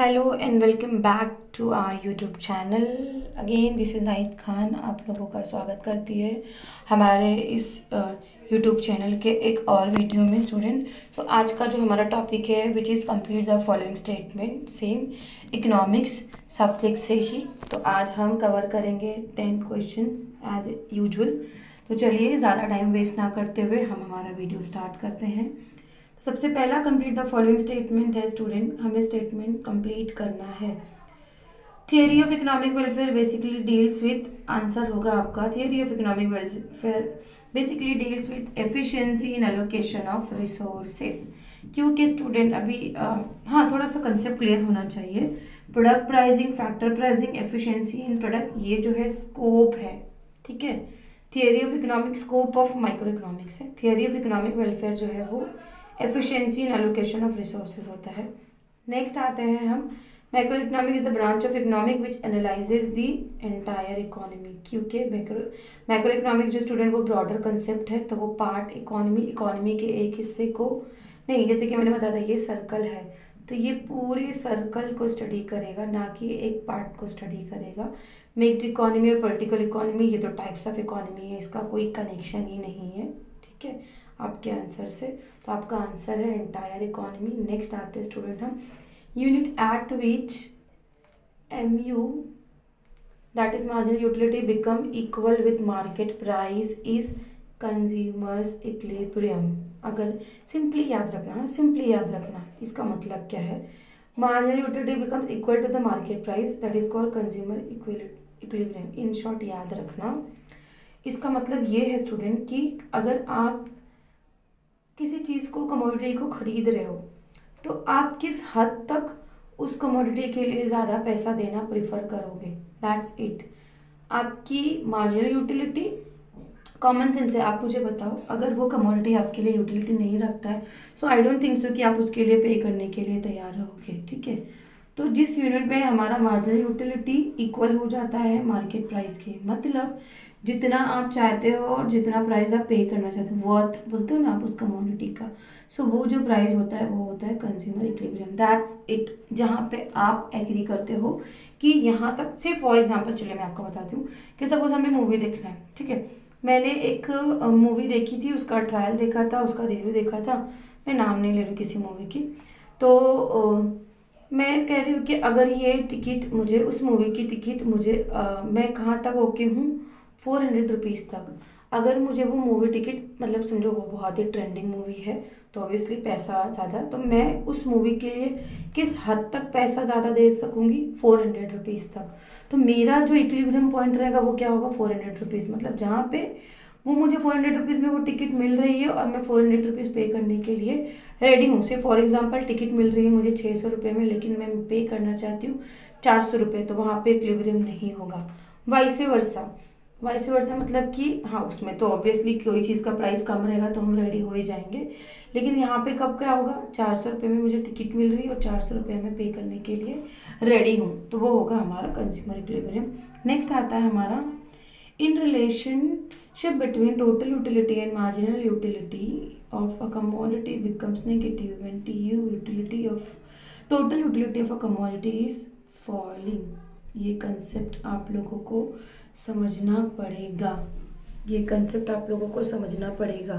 Hello and welcome back to our YouTube channel. Again this is Nahid Khan, आप लोगों का स्वागत करती है हमारे इस यूट्यूब चैनल के एक और वीडियो में स्टूडेंट। तो आज का जो हमारा टॉपिक है which is complete the following statement, same economics subject से ही। तो आज हम कवर करेंगे 10 क्वेश्चंस एज यूजुअल। तो चलिए ज़्यादा टाइम वेस्ट ना करते हुए हम हमारा वीडियो स्टार्ट करते हैं। सबसे पहला कंप्लीट द फॉलोइंग स्टेटमेंट है स्टूडेंट, हमें स्टेटमेंट कंप्लीट करना है। Theory of economic welfare basically deals with, answer होगा आपका theory of economic welfare basically deals with efficiency in allocation of resources. क्योंकि स्टूडेंट अभी हाँ थोड़ा सा कंसेप्ट क्लियर होना चाहिए। Product pricing, factor pricing, efficiency in product, ये जो है स्कोप है, ठीक है। Theory of economic scope of micro economics है। थियरी ऑफ इकोनॉमिक वेलफेयर जो है वो efficiency in allocation of resources होता है। नेक्स्ट आते हैं हम, macro economic is the branch of economic which analyses the entire economy. क्योंकि मैक्रो इकोनॉमिक जो स्टूडेंट वो ब्रॉडर कंसेप्ट है, तो वो पार्ट इकोनॉमी के एक हिस्से को नहीं, जैसे कि मैंने बताया था ये सर्कल है, तो ये पूरे सर्कल को स्टडी करेगा, ना कि एक पार्ट को स्टडी करेगा। मिक्स्ड इकोनॉमी और पॉलिटिकल इकोनॉमी ये तो टाइप्स ऑफ इकोनॉमी है, इसका कोई कनेक्शन ही नहीं है, ठीक है, आपके आंसर से। तो आपका आंसर है एंटायर इकोनॉमी। नेक्स्ट आते हैं स्टूडेंट हम, unit eight which MU that is marginal utility become equal with market price is consumers equilibrium. अगर सिंपली याद रखना, हाँ सिंपली याद रखना, इसका मतलब क्या है, marginal utility become equal to the market price that is called consumer equilibrium. In short याद रखना, इसका मतलब ये है स्टूडेंट कि अगर आप किसी चीज़ को, कमोडिटी को खरीद रहे हो, तो आप किस हद तक उस कमोडिटी के लिए ज़्यादा पैसा देना प्रिफर करोगे, दैट्स इट। आपकी मार्जिनल यूटिलिटी, कॉमन सेंस है, आप मुझे बताओ अगर वो कमोडिटी आपके लिए यूटिलिटी नहीं रखता है, सो आई डोंट थिंक सो कि आप उसके लिए पे करने के लिए तैयार रहोगे, ठीक है। तो जिस यूनिट में हमारा मार्जिनल यूटिलिटी इक्वल हो जाता है मार्केट प्राइस के, मतलब जितना आप चाहते हो और जितना प्राइस आप पे करना चाहते हो, वर्थ बोलते हो ना आप उस कमोडिटी का, सो वो जो प्राइस होता है वो होता है कंज्यूमर इक्विलिब्रियम, दैट्स इट। जहाँ पे आप एग्री करते हो कि यहाँ तक से, फॉर एग्जांपल चलिए मैं आपको बताती हूँ कि सपोज हमें मूवी देखना है, ठीक है। मैंने एक मूवी देखी थी, उसका ट्रायल देखा था, उसका रिव्यू देखा था, मैं नाम नहीं ले रही किसी मूवी की। तो मैं कह रही हूँ कि अगर ये टिकट मुझे, उस मूवी की टिकट मुझे मैं कहाँ तक ओके हूँ, 400 रुपीज़ तक। अगर मुझे वो मूवी टिकट, मतलब समझो वो बहुत ही ट्रेंडिंग मूवी है, तो ऑब्वियसली पैसा ज़्यादा, तो मैं उस मूवी के लिए किस हद तक पैसा ज़्यादा दे सकूँगी, 400 रुपीज़ तक। तो मेरा जो इक्विलिब्रियम पॉइंट रहेगा वो क्या होगा, 400 रुपीज़, मतलब जहाँ पे वो मुझे 400 रुपीज़ में वो टिकट मिल रही है और मैं 400 रुपीज़ पे करने के लिए रेडी हूँ। से फॉर एग्जांपल टिकट मिल रही है मुझे 600 रुपये में, लेकिन मैं पे करना चाहती हूँ 400 रुपये, तो वहाँ पे इक्विलिब्रियम नहीं होगा। वाइस वर्सा, वाइस वर्सा मतलब कि हाँ उसमें तो ऑब्वियसली कोई चीज़ का प्राइस कम रहेगा तो हम रेडी हो ही जाएंगे, लेकिन यहाँ पे कब क्या होगा, 400 रुपये में मुझे टिकट मिल रही है और 400 रुपये में पे करने के लिए रेडी हूँ, तो वो होगा हमारा कंज्यूमर इक्विलिब्रियम। नेक्स्ट आता है हमारा, in relationship between total utility and marginal utility of a commodity becomes negative when total utility of a commodity is falling। ये कंसेप्ट आप लोगों को समझना पड़ेगा, ये कंसेप्ट आप लोगों को समझना पड़ेगा,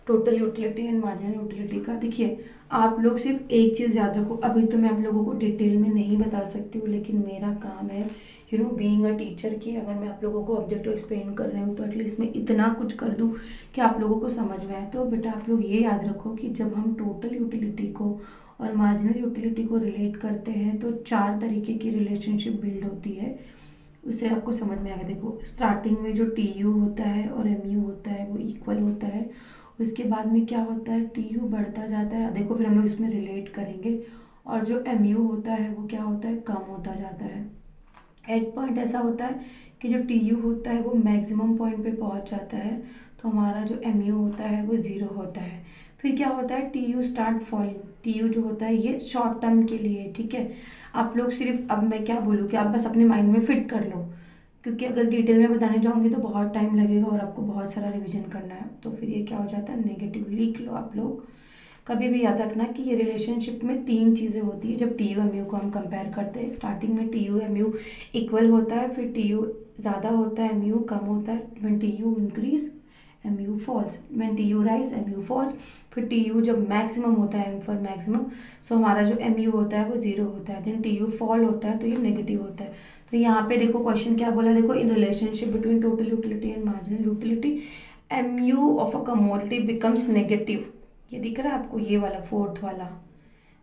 total utility and marginal utility का। देखिए आप लोग सिर्फ एक चीज़ याद रखो, अभी तो मैं आप लोगों को डिटेल में नहीं बता सकती हूँ, लेकिन मेरा काम है बीइंग अ टीचर की, अगर मैं आप लोगों को ऑब्जेक्टिव एक्सप्लेन कर रही हूँ तो एटलीस्ट मैं इतना कुछ कर दूँ कि आप लोगों को समझ में आए। तो बेटा आप लोग ये याद रखो कि जब हम टोटल यूटिलिटी को और मार्जिनल यूटिलिटी को रिलेट करते हैं तो 4 तरीके की रिलेशनशिप बिल्ड होती है, उससे आपको समझ में आएगा। देखो स्टार्टिंग में जो TU होता है और MU होता है वो इक्वल होता है, उसके बाद में क्या होता है, TU बढ़ता जाता है, देखो फिर हम लोग इसमें रिलेट करेंगे, और जो MU होता है वो क्या होता है, कम होता जाता है। एट पॉइंट ऐसा होता है कि जो TU होता है वो मैक्सिमम पॉइंट पे पहुंच जाता है, तो हमारा जो MU होता है वो 0 होता है। फिर क्या होता है, TU स्टार्ट फॉलिंग। TU जो होता है ये शॉर्ट टर्म के लिए, ठीक है। आप लोग सिर्फ, अब मैं क्या बोलूँ कि आप बस अपने माइंड में फिट कर लो, क्योंकि अगर डिटेल में बताने जाऊँगी तो बहुत टाइम लगेगा और आपको बहुत सारा रिविजन करना है, तो फिर ये क्या हो जाता है, नेगेटिव लिख लो आप लोग। कभी भी याद रखना कि ये रिलेशनशिप में 3 चीज़ें होती है जब टी यू एम यू को हम कंपेयर करते हैं। स्टार्टिंग में T U M U equal होता है, फिर टी यू ज़्यादा होता है, एम यू कम होता है। When T U increase M U falls, when T U rise M U falls. फिर टी यू जब मैक्सिमम होता है, एम फॉर मैक्सिमम, सो हमारा जो एम यू होता है वो 0 होता है। देन टी यू फॉल होता है तो ये नेगेटिव होता है। तो यहाँ पे देखो क्वेश्चन क्या बोला, देखो in relationship between total utility and marginal utility M U of a commodity becomes negative. ये दिख रहा है आपको, ये वाला फोर्थ वाला,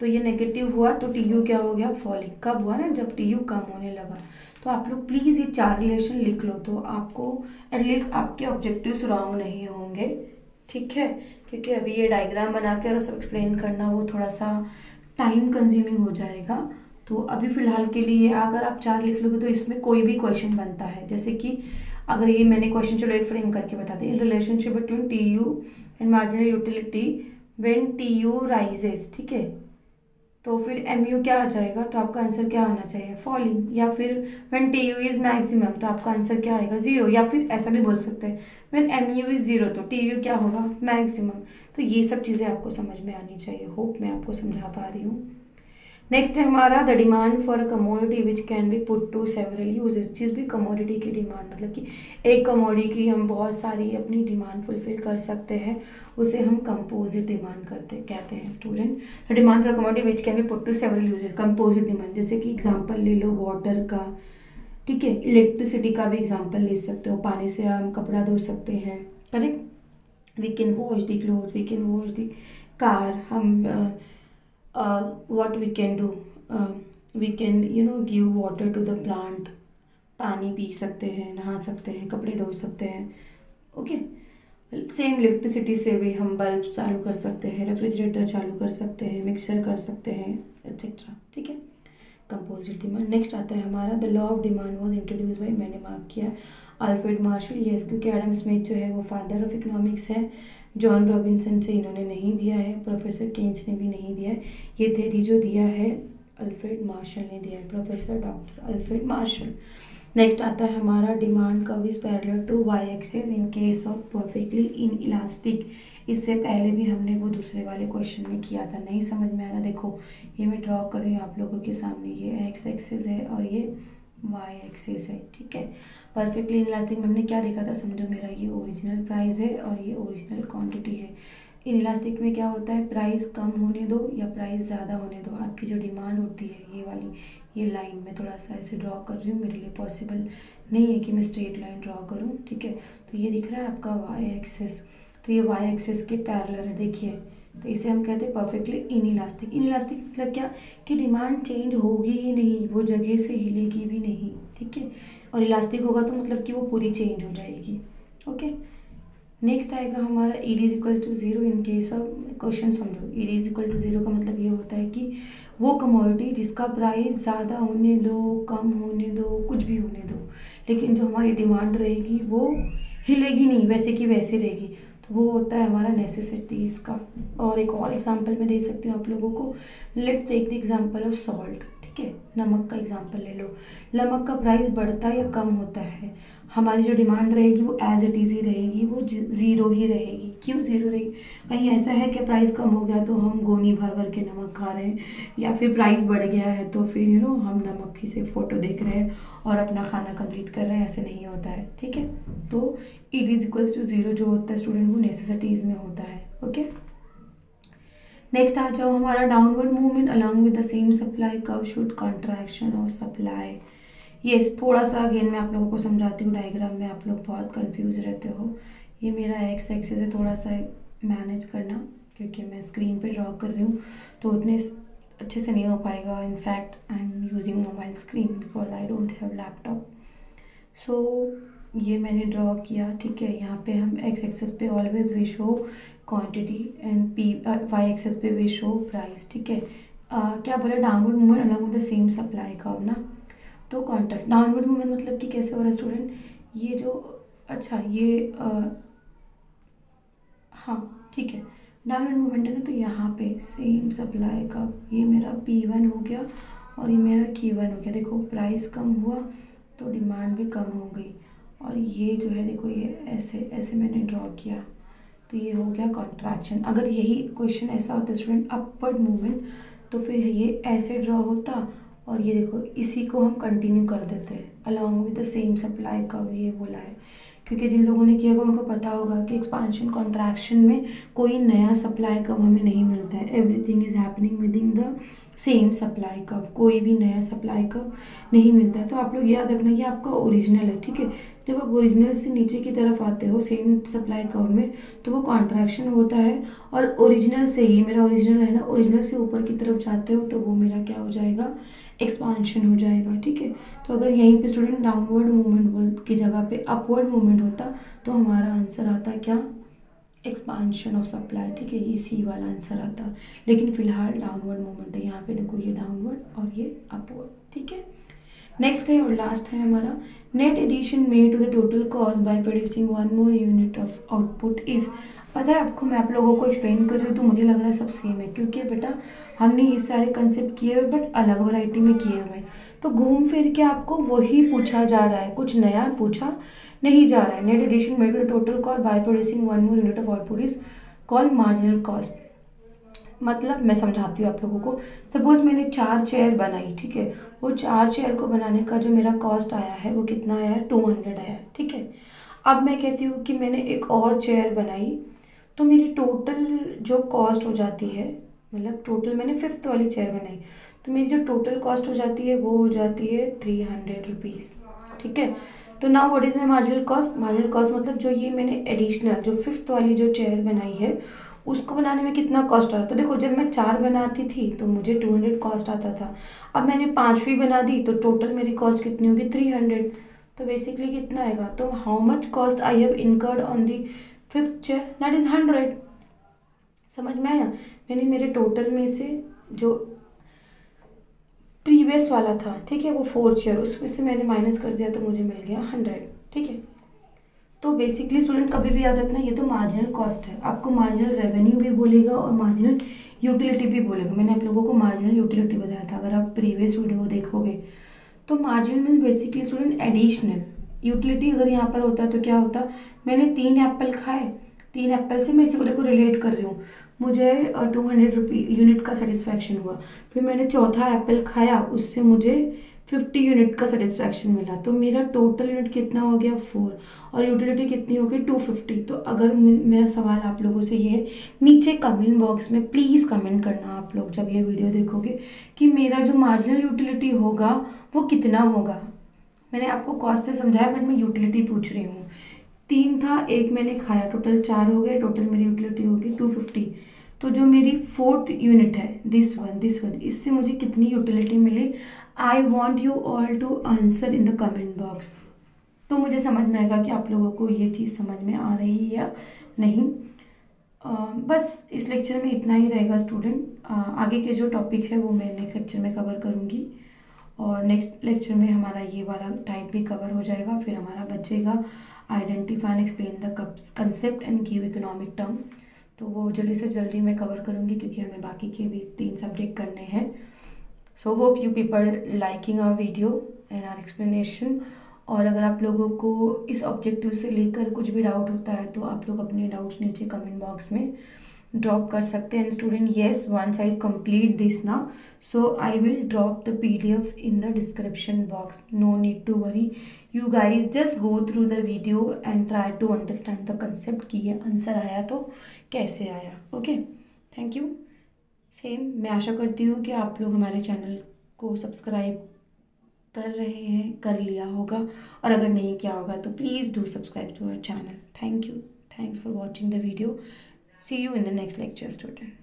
तो ये नेगेटिव हुआ तो टी यू क्या हो गया, फॉलिंग। कब हुआ ना, जब टी यू कम होने लगा। तो आप लोग प्लीज़ ये 4 रिलेशन लिख लो, तो आपको एटलीस्ट आपके ऑब्जेक्टिव्स रॉन्ग नहीं होंगे, ठीक है। क्योंकि अभी ये डायग्राम बना के और सब एक्सप्लेन करना वो थोड़ा सा टाइम कंज्यूमिंग हो जाएगा। तो अभी फ़िलहाल के लिए अगर आप 4 लिख लोगे तो इसमें कोई भी क्वेश्चन बनता है। जैसे कि अगर ये मैंने क्वेश्चन चलो एक फ्रेम करके बता दें, इन relationship between T U and marginal utility when T you rises, ठीक है, तो फिर एम यू क्या आ जाएगा, तो आपका आंसर क्या आना चाहिए, फॉलिंग। या फिर when T you is maximum, तो आपका आंसर क्या आएगा, 0। या फिर ऐसा भी बोल सकते हैं व्हेन एम यू इज 0, तो टी यू क्या होगा, मैक्सिमम। तो ये सब चीज़ें आपको समझ में आनी चाहिए। होप मैं आपको समझा पा रही हूँ। नेक्स्ट है हमारा the demand for a commodity which can be put to several uses. जिस भी कमोडिटी की डिमांड, मतलब कि एक कमोडिटी की हम बहुत सारी अपनी डिमांड फुलफिल कर सकते हैं, उसे हम कंपोजिट डिमांड कहते हैं student. The demand for commodity which can be put to several uses, composite demand. जैसे कि एग्जाम्पल ले लो वाटर का, ठीक है, इलेक्ट्रिसिटी का भी एग्जाम्पल ले सकते हो, पानी से हम कपड़ा धो सकते हैं, correct. We can wash the cloth, we can wash the car, हम what we can do, we can give water to the plant, पानी पी सकते हैं, नहा सकते हैं, कपड़े धो सकते हैं, ओके। सेम इलेक्ट्रिसिटी से भी हम बल्ब चालू कर सकते हैं, रेफ्रिजरेटर चालू कर सकते हैं, मिक्सर कर सकते हैं, एक्सेट्रा, ठीक है। Composite demand. नेक्स्ट आता है हमारा the law of demand was introduce by, मैंने मार्क किया अल्फ्रेड मार्शल, यस, क्योंकि एडम स्मिथ जो है वो फादर ऑफ इकोनॉमिक्स है। जॉन रॉबिन्सन से इन्होंने नहीं दिया है, प्रोफेसर केन्स ने भी नहीं दिया है। ये थ्योरी जो दिया है अल्फ्रेड मार्शल ने दिया है, professor doctor Alfred Marshall. Next आता है हमारा demand curve is parallel to Y axis in case of perfectly in elastic. इससे पहले भी हमने वो दूसरे वाले क्वेश्चन में किया था, नहीं समझ में आ रहा, देखो ये मैं ड्रॉ कर रही हूँ आप लोगों के सामने, ये एक्स एक्सिस है और ये वाई एक्सिस है, ठीक है। परफेक्टली इन इलास्टिक में हमने क्या देखा था, समझो मेरा ये ओरिजिनल प्राइस है और ये ओरिजिनल क्वांटिटी है। इन इलास्टिक में क्या होता है, प्राइस कम होने दो या प्राइस ज़्यादा होने दो, आपकी जो डिमांड होती है ये वाली, ये लाइन में थोड़ा सा ऐसे ड्रॉ कर रही हूँ, मेरे लिए पॉसिबल नहीं है कि मैं स्ट्रेट लाइन ड्रॉ करूँ, ठीक है। तो ये दिख रहा है आपका वाई एक्सिस, तो ये वाई एक्सिस के पैरेलल है, देखिए। तो इसे हम कहते हैं perfectly in elastic. In elastic मतलब क्या, कि डिमांड चेंज होगी ही नहीं, वो जगह से हिलेगी भी नहीं, ठीक है। और इलास्टिक होगा तो मतलब कि वो पूरी चेंज हो जाएगी, ओके। नेक्स्ट आएगा हमारा E D is equals to 0 in case of, question समझो, E D is equal to 0 का मतलब ये होता है कि वो कमोडिटी जिसका प्राइस ज़्यादा होने दो, कम होने दो, कुछ भी होने दो, लेकिन जो हमारी डिमांड रहेगी वो हिलेगी नहीं, वैसे की वैसे रहेगी, तो वो होता है हमारा नेसेसिटीज़ का। और एक और एग्जांपल मैं दे सकती हूँ आप लोगों को, let's take the example of salt, ठीक है, नमक का एग्जांपल ले लो। नमक का प्राइस बढ़ता है या कम होता है, हमारी जो डिमांड रहेगी वो एज इट इज़ ही रहेगी, वो 0 ही रहेगी। क्यों 0 रहेगी, कहीं ऐसा है कि प्राइस कम हो गया तो हम गोनी भर भर के नमक खा रहे हैं, या फिर प्राइस बढ़ गया है तो फिर हम नमक की से फ़ोटो देख रहे हैं और अपना खाना कंप्लीट कर रहे हैं, ऐसे नहीं होता है, ठीक है। तो E D is equals to 0 जो होता है स्टूडेंट वो नेसेसिटीज़ में होता है, ओके। नेक्स्ट आ जाओ हमारा downward movement along with the same supply curve should contraction of supply. Yes, थोड़ा सा अगेन मैं आप लोगों को समझाती हूँ, डायग्राम में आप लोग बहुत कंफ्यूज रहते हो। ये मेरा एक्स एक्सिस है, थोड़ा सा मैनेज करना क्योंकि मैं स्क्रीन पे ड्रॉ कर रही हूँ तो उतने अच्छे से नहीं हो पाएगा। In fact I am using mobile screen because I don't have laptop. So ये मैंने ड्रॉ किया, ठीक है। यहाँ पे हम एक्स एक्सिस पे always we show quantity and P Y axis पे वी शो प्राइस, ठीक है। क्या बोला, downward movement along with the same supply curve ना, तो कॉन्ट्रैक्ट डाउनवर्ड मूवमेंट मतलब कि कैसे हो रहा है स्टूडेंट, ये जो अच्छा ये हाँ ठीक है, डाउनवर्ड मूवमेंट है ना, तो यहाँ पे सेम सप्लाई का ये मेरा P1 हो गया और ये मेरा Q1 हो गया। देखो प्राइस कम हुआ तो डिमांड भी कम हो गई, और ये जो है देखो ये ऐसे ऐसे मैंने ड्रॉ किया, तो ये हो गया कॉन्ट्रैक्शन। अगर यही क्वेश्चन ऐसा होता स्टूडेंट अपवर्ड मूवमेंट, तो फिर ये ऐसे ड्रॉ होता और ये देखो इसी को हम कंटिन्यू कर देते हैं along with the same supply curve, ये बोला है। क्योंकि जिन लोगों ने किया होगा उनको पता होगा कि एक्सपांशन कॉन्ट्रैक्शन में कोई नया सप्लाई कर्व हमें नहीं मिलता है, everything is happening with in the same supply curve, कोई भी नया सप्लाई कर्व नहीं मिलता है। तो आप लोग याद रखना ये आपका ओरिजिनल है, ठीक है। जब आप ओरिजिनल से नीचे की तरफ आते हो सेम सप्लाई कर्व में, तो वो कॉन्ट्रैक्शन होता है, और ओरिजिनल से ही, मेरा ओरिजिनल है ना, ओरिजिनल से ऊपर की तरफ जाते हो तो वो मेरा क्या हो जाएगा, एक्सपांशन हो जाएगा, ठीक है। तो अगर यहीं पे स्टूडेंट डाउनवर्ड मूवमेंट की जगह पे अपवर्ड मूवमेंट होता तो हमारा आंसर आता क्या, एक्सपांशन ऑफ सप्लाई, ठीक है, ये सी वाला आंसर आता। लेकिन फिलहाल डाउनवर्ड मूवमेंट है, यहाँ पे देखो ये डाउनवर्ड और ये अपवर्ड, ठीक है। नेक्स्ट है और लास्ट है हमारा, net addition made to the total cost by producing one more unit of output is. पता है आपको, मैं आप लोगों को एक्सप्लेन कर रही हूँ तो मुझे लग रहा है सब सेम है, क्योंकि बेटा हमने ये सारे कंसेप्ट किए हुए बट अलग वैरायटी में किए हुए हैं। तो घूम फिर के आपको वही पूछा जा रहा है, कुछ नया पूछा नहीं जा रहा है। Net addition made to the total cost by producing one more unit of output is called marginal cost. मतलब मैं समझाती हूँ आप लोगों को। सपोज मैंने 4 चेयर बनाई, ठीक है, वो 4 चेयर को बनाने का जो मेरा कॉस्ट आया है वो कितना आया है, 200 आया है, ठीक है। अब मैं कहती हूँ कि मैंने एक और चेयर बनाई, तो मेरी टोटल जो कॉस्ट हो जाती है, मतलब टोटल मैंने 5th वाली चेयर बनाई, तो मेरी जो टोटल कॉस्ट हो जाती है वो हो जाती है 300 रुपीज़, ठीक है। तो now what is my marginal cost, marginal cost मतलब जो ये मैंने एडिशनल जो 5th वाली जो चेयर बनाई है उसको बनाने में कितना कॉस्ट आ रहा था। तो देखो जब मैं 4 बनाती थी तो मुझे 200 कॉस्ट आता था, अब मैंने 5वीं बना दी तो टोटल मेरी कॉस्ट कितनी होगी, 300। तो बेसिकली कितना आएगा, तो how much cost I have incurred on the 5th chair, that is 100। समझ में आया, मैंने मेरे टोटल में से जो प्रीवियस वाला था, ठीक है, वो 4 चेयर, उसमें से मैंने माइनस कर दिया तो मुझे मिल गया 100, ठीक है। तो बेसिकली स्टूडेंट कभी भी याद रखना ये तो मार्जिनल कॉस्ट है, आपको मार्जिनल रेवेन्यू भी बोलेगा और मार्जिनल यूटिलिटी भी बोलेगा। मैंने आप लोगों को मार्जिनल यूटिलिटी बताया था, अगर आप प्रीवियस वीडियो देखोगे तो marginal mean basically student additional. Utility अगर यहाँ पर होता तो क्या होता, मैंने 3 एप्पल खाए, 3 एप्पल से मैं इसी को देखो रिलेट कर रही हूँ, मुझे 200 यूनिट का सेटिस्फैक्शन हुआ, फिर मैंने चौथा एप्पल खाया, उससे मुझे 50 यूनिट का सेटिस्फैक्शन मिला, तो मेरा टोटल यूनिट कितना हो गया 4, और यूटिलिटी कितनी हो गई 250। तो अगर मेरा सवाल आप लोगों से ये है, नीचे कमेंट बॉक्स में प्लीज़ कमेंट करना आप लोग जब ये वीडियो देखोगे कि मेरा जो मार्जिनल यूटिलिटी होगा वो कितना होगा। मैंने आपको कॉस्ट से समझाया बट मैं यूटिलिटी पूछ रही हूँ। 3 था, 1 मैंने खाया, टोटल 4 हो गए, टोटल मेरी यूटिलिटी होगी 250। तो जो मेरी 4th यूनिट है दिस वन, इससे मुझे कितनी यूटिलिटी मिली, I want you all to answer in the comment box. तो मुझे समझ में आएगा कि आप लोगों को ये चीज़ समझ में आ रही है या नहीं। बस इस लेक्चर में इतना ही रहेगा स्टूडेंट। आगे के जो टॉपिक है वो मैं नेक्स्ट लेक्चर में कवर करूँगी, और नेक्स्ट लेक्चर में हमारा ये वाला टाइप भी कवर हो जाएगा। फिर हमारा बचेगा identify and explain the concept and give economic term, तो वो जल्दी से जल्दी मैं कवर करूँगी क्योंकि हमें बाकी के भी 3 सब्जेक्ट करने हैं। So hope you people liking our video and our explanation. और अगर आप लोगों को इस ऑब्जेक्टिव से लेकर कुछ भी डाउट होता है तो आप लोग अपने डाउट्स नीचे कमेंट बॉक्स में ड्रॉप कर सकते हैं। And student yes, once I complete this ना, so I will drop the PDF in the description box. No need to worry. You guys just go through the video and try to understand the concept कि ये answer आया तो कैसे आया। Okay, thank you. Same मैं आशा करती हूँ कि आप लोग हमारे चैनल को सब्सक्राइब कर रहे हैं, कर लिया होगा, और अगर नहीं किया होगा तो please do subscribe to our channel. Thank you, thanks for watching the video. See you in the next lecture, student.